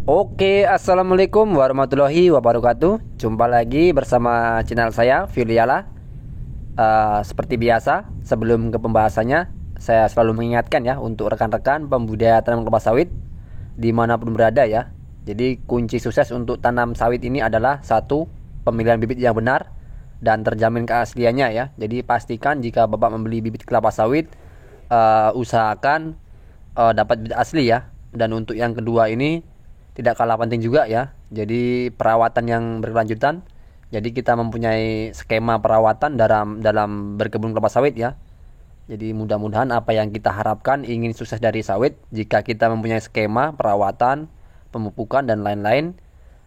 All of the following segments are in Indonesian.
Oke, assalamualaikum warahmatullahi wabarakatuh. Jumpa lagi bersama channel saya, Filiala. Seperti biasa, sebelum ke pembahasannya, saya selalu mengingatkan ya untuk rekan-rekan pembudidaya tanam kelapa sawit dimanapun berada ya. Jadi kunci sukses untuk tanam sawit ini adalah satu, pemilihan bibit yang benar dan terjamin keasliannya ya. Jadi pastikan jika Bapak membeli bibit kelapa sawit, usahakan dapat bibit asli ya. Dan untuk yang kedua ini tidak kalah penting juga ya. Jadi perawatan yang berkelanjutan. Jadi kita mempunyai skema perawatan dalam berkebun kelapa sawit ya. Jadi mudah-mudahan apa yang kita harapkan ingin sukses dari sawit, jika kita mempunyai skema perawatan, pemupukan dan lain-lain,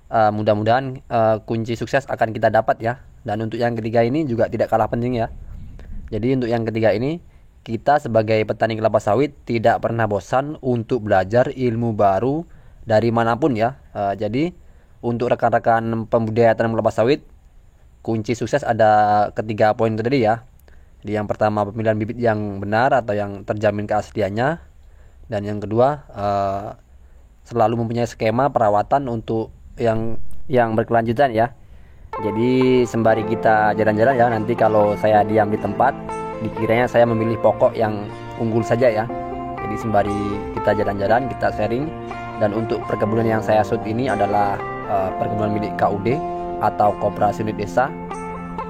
mudah-mudahan kunci sukses akan kita dapat ya. Dan untuk yang ketiga ini juga tidak kalah penting ya. Jadi untuk yang ketiga ini, kita sebagai petani kelapa sawit tidak pernah bosan untuk belajar ilmu baru dari manapun ya. Jadi untuk rekan-rekan pembudidaya tanam kelapa sawit, kunci sukses ada ketiga poin tadi ya. Jadi yang pertama, pemilihan bibit yang benar atau yang terjamin keasliannya. Dan yang kedua, selalu mempunyai skema perawatan untuk yang berkelanjutan ya. Jadi sembari kita jalan-jalan ya, nanti kalau saya diam di tempat, dikiranya saya memilih pokok yang unggul saja ya. Jadi sembari kita jalan-jalan, kita sharing. Dan untuk perkebunan yang saya shoot ini adalah perkebunan milik KUD atau Koperasi Unit Desa.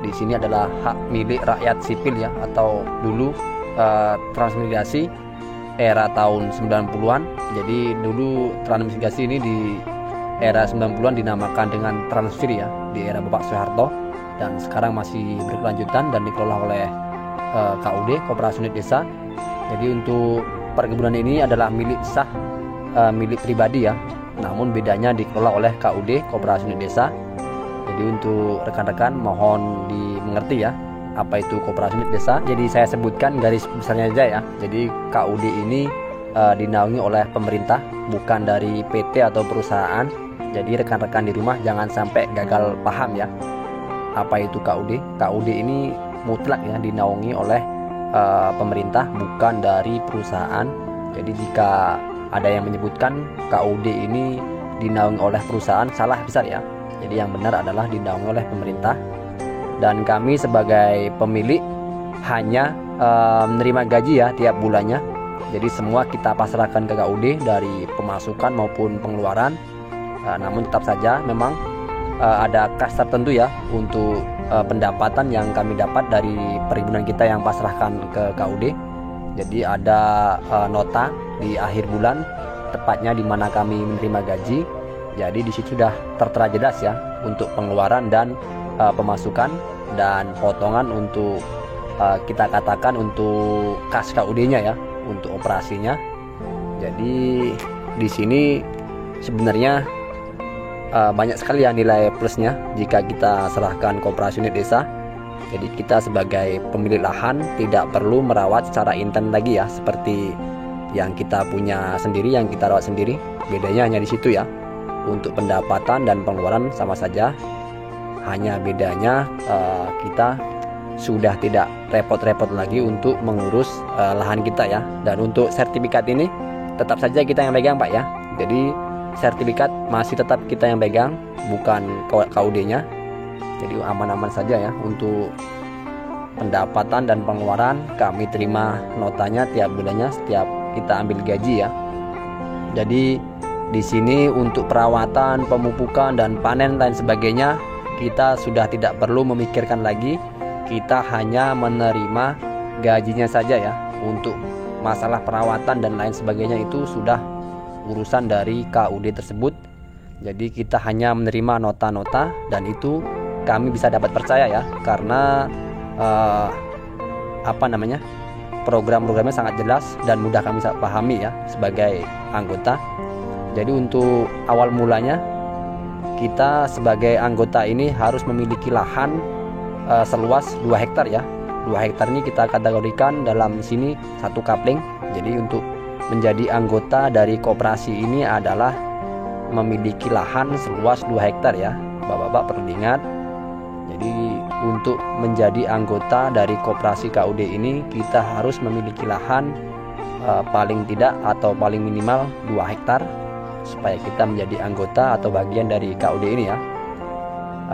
Di sini adalah hak milik rakyat sipil ya, atau dulu transmigrasi era tahun 90-an. Jadi dulu transmigrasi ini di era 90-an dinamakan dengan transfer ya, di era Bapak Soeharto, dan sekarang masih berkelanjutan dan dikelola oleh KUD, Koperasi Unit Desa. Jadi untuk perkebunan ini adalah milik sah, milik pribadi ya, namun bedanya dikelola oleh KUD, Koperasi Unit Desa. Jadi untuk rekan-rekan mohon dimengerti ya, apa itu Koperasi Unit Desa. Jadi saya sebutkan garis besarnya aja ya. Jadi KUD ini dinaungi oleh pemerintah, bukan dari PT atau perusahaan. Jadi rekan-rekan di rumah jangan sampai gagal paham ya, apa itu KUD. KUD ini mutlak ya dinaungi oleh pemerintah, bukan dari perusahaan. Jadi jika ada yang menyebutkan KUD ini dinaungi oleh perusahaan, salah besar ya. Jadi yang benar adalah dinaungi oleh pemerintah. Dan kami sebagai pemilik hanya menerima gaji ya tiap bulannya. Jadi semua kita pasrahkan ke KUD dari pemasukan maupun pengeluaran. Namun tetap saja memang ada kas tertentu ya untuk pendapatan yang kami dapat dari perkebunan kita yang pasrahkan ke KUD. Jadi ada nota di akhir bulan, tepatnya di mana kami menerima gaji. Jadi di situ sudah tertera jelas ya untuk pengeluaran dan pemasukan, dan potongan untuk kita katakan untuk kas KUD-nya ya, untuk operasinya. Jadi di sini sebenarnya banyak sekali ya nilai plusnya jika kita serahkan Koperasi Unit Desa. Jadi kita sebagai pemilik lahan tidak perlu merawat secara intens lagi ya, seperti yang kita punya sendiri, yang kita rawat sendiri. Bedanya hanya di situ ya. Untuk pendapatan dan pengeluaran sama saja. Hanya bedanya kita sudah tidak repot-repot lagi untuk mengurus lahan kita ya. Dan untuk sertifikat ini tetap saja kita yang pegang Pak ya. Jadi sertifikat masih tetap kita yang pegang, bukan KUD-nya. Jadi aman-aman saja ya. Untuk pendapatan dan pengeluaran kami terima notanya tiap bulannya, setiap kita ambil gaji ya. Jadi di sini untuk perawatan, pemupukan dan panen lain sebagainya kita sudah tidak perlu memikirkan lagi. Kita hanya menerima gajinya saja ya. Untuk masalah perawatan dan lain sebagainya itu sudah urusan dari KUD tersebut. Jadi kita hanya menerima nota-nota, dan itu kami bisa dapat percaya ya, karena program-programnya sangat jelas dan mudah kami pahami ya sebagai anggota. Jadi untuk awal mulanya kita sebagai anggota ini harus memiliki lahan seluas 2 hektar ya. 2 hektar ini kita kategorikan dalam sini satu kapling. Jadi untuk menjadi anggota dari koperasi ini adalah memiliki lahan seluas 2 hektar ya. Bapak-bapak perlu diingat. Jadi untuk menjadi anggota dari koperasi KUD ini kita harus memiliki lahan paling tidak atau paling minimal 2 hektar. supaya kita menjadi anggota atau bagian dari KUD ini ya.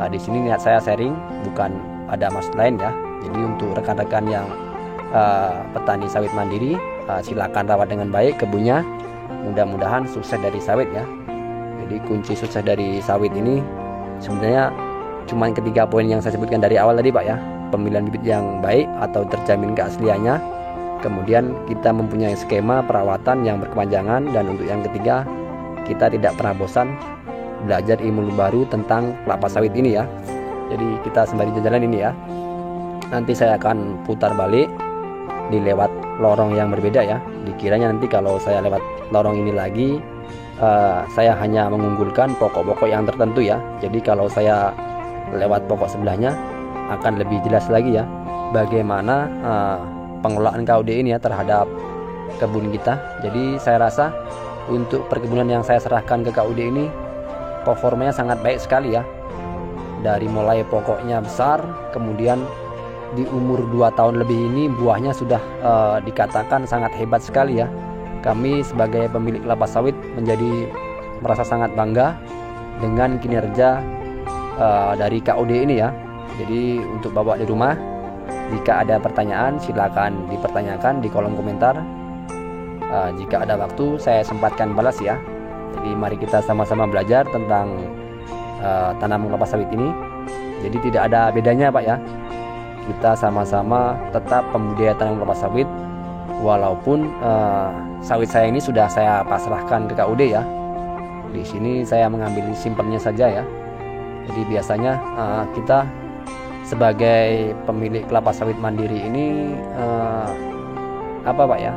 Di sini niat saya sharing, bukan ada maksud lain ya. Jadi untuk rekan-rekan yang petani sawit mandiri, silakan rawat dengan baik kebunnya. Mudah-mudahan sukses dari sawit ya. Jadi kunci sukses dari sawit ini sebenarnya cuma ketiga poin yang saya sebutkan dari awal tadi Pak ya. Pemilihan bibit yang baik atau terjamin keasliannya. Kemudian kita mempunyai skema perawatan yang berkepanjangan, dan untuk yang ketiga kita tidak pernah bosan belajar ilmu baru tentang kelapa sawit ini ya. Jadi kita sembari jalan ini ya, nanti saya akan putar balik di lewat lorong yang berbeda ya. Dikiranya nanti kalau saya lewat lorong ini lagi, saya hanya mengunggulkan pokok-pokok yang tertentu ya. Jadi kalau saya lewat pokok sebelahnya akan lebih jelas lagi ya bagaimana pengelolaan KUD ini ya terhadap kebun kita. Jadi saya rasa untuk perkebunan yang saya serahkan ke KUD ini performanya sangat baik sekali ya. Dari mulai pokoknya besar, kemudian di umur 2 tahun lebih ini buahnya sudah dikatakan sangat hebat sekali ya. Kami sebagai pemilik kelapa sawit menjadi merasa sangat bangga dengan kinerja dari KUD ini ya. Jadi untuk bapak di rumah, jika ada pertanyaan silakan dipertanyakan di kolom komentar. Jika ada waktu saya sempatkan balas ya. Jadi mari kita sama-sama belajar tentang tanam kelapa sawit ini. Jadi tidak ada bedanya Pak ya. Kita sama-sama tetap pembudidaya tanam kelapa sawit, walaupun sawit saya ini sudah saya pasrahkan ke KUD ya. Di sini saya mengambil simpennya saja ya. Jadi biasanya kita sebagai pemilik kelapa sawit mandiri ini apa Pak ya?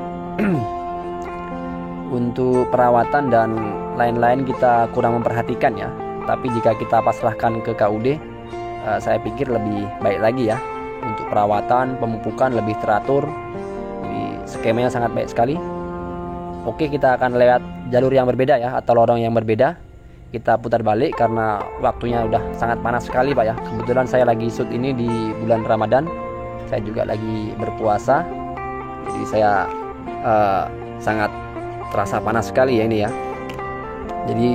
Untuk perawatan dan lain-lain kita kurang memperhatikan ya. Tapi jika kita pasrahkan ke KUD, saya pikir lebih baik lagi ya. Untuk perawatan, pemupukan lebih teratur. Jadi skemanya sangat baik sekali. Oke, kita akan lewat jalur yang berbeda ya, atau lorong yang berbeda. Kita putar balik karena waktunya udah sangat panas sekali Pak ya. Kebetulan saya lagi shoot ini di bulan Ramadan. Saya juga lagi berpuasa. Jadi saya sangat terasa panas sekali ya ini ya. Jadi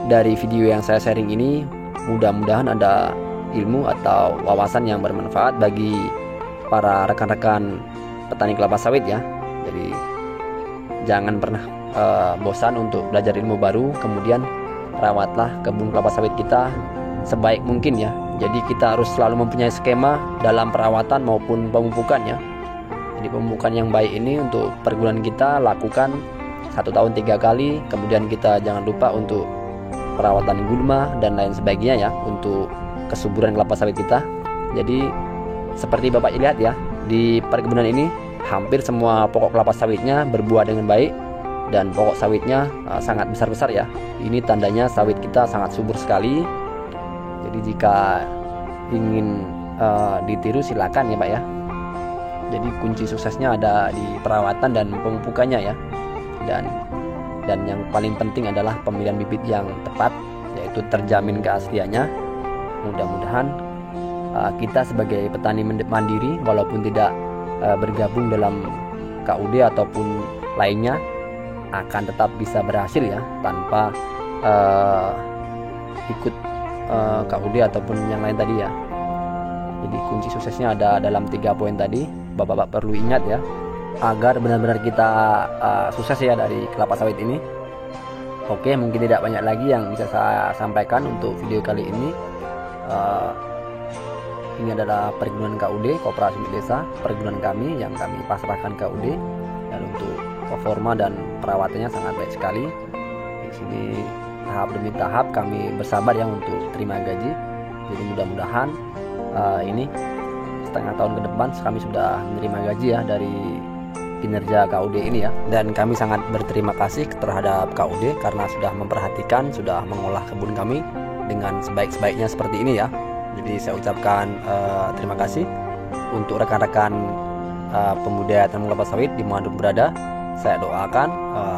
dari video yang saya sharing ini mudah-mudahan ada ilmu atau wawasan yang bermanfaat bagi para rekan-rekan petani kelapa sawit ya. Jadi jangan pernah bosan untuk belajar ilmu baru. Kemudian rawatlah kebun kelapa sawit kita sebaik mungkin ya. Jadi kita harus selalu mempunyai skema dalam perawatan maupun pemupukan ya. Jadi pemupukan yang baik ini untuk perkebunan kita lakukan 1 tahun 3 kali. Kemudian kita jangan lupa untuk perawatan gulma dan lain sebagainya ya, untuk kesuburan kelapa sawit kita. Jadi seperti Bapak lihat ya, di perkebunan ini hampir semua pokok kelapa sawitnya berbuah dengan baik dan pokok sawitnya sangat besar-besar ya. Ini tandanya sawit kita sangat subur sekali. Jadi jika ingin ditiru silakan ya Pak ya. Jadi kunci suksesnya ada di perawatan dan pemupukannya ya. Dan yang paling penting adalah pemilihan bibit yang tepat, yaitu terjamin keasliannya. Mudah-mudahan kita sebagai petani mandiri walaupun tidak bergabung dalam KUD ataupun lainnya akan tetap bisa berhasil ya, tanpa ikut KUD ataupun yang lain tadi ya. Jadi kunci suksesnya ada dalam 3 poin tadi. Bapak-bapak perlu ingat ya, agar benar-benar kita sukses ya dari kelapa sawit ini. Oke, mungkin tidak banyak lagi yang bisa saya sampaikan untuk video kali ini. Ini adalah perkebunan KUD, Koperasi Milik Desa, perkebunan kami yang kami pasrahkan KUD, dan untuk performa dan perawatannya sangat baik sekali. Di sini tahap demi tahap kami bersabar ya untuk terima gaji. Jadi mudah-mudahan ini setengah tahun ke depan kami sudah menerima gaji ya dari kinerja KUD ini ya. Dan kami sangat berterima kasih terhadap KUD karena sudah memperhatikan, sudah mengolah kebun kami dengan sebaik-sebaiknya seperti ini ya. Jadi saya ucapkan terima kasih untuk rekan-rekan pembudidaya tanam kelapa sawit dimanapun berada. Saya doakan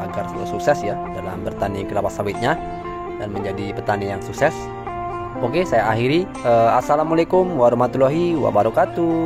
agar selalu sukses ya dalam bertani kelapa sawitnya dan menjadi petani yang sukses. Oke, saya akhiri. Assalamualaikum warahmatullahi wabarakatuh.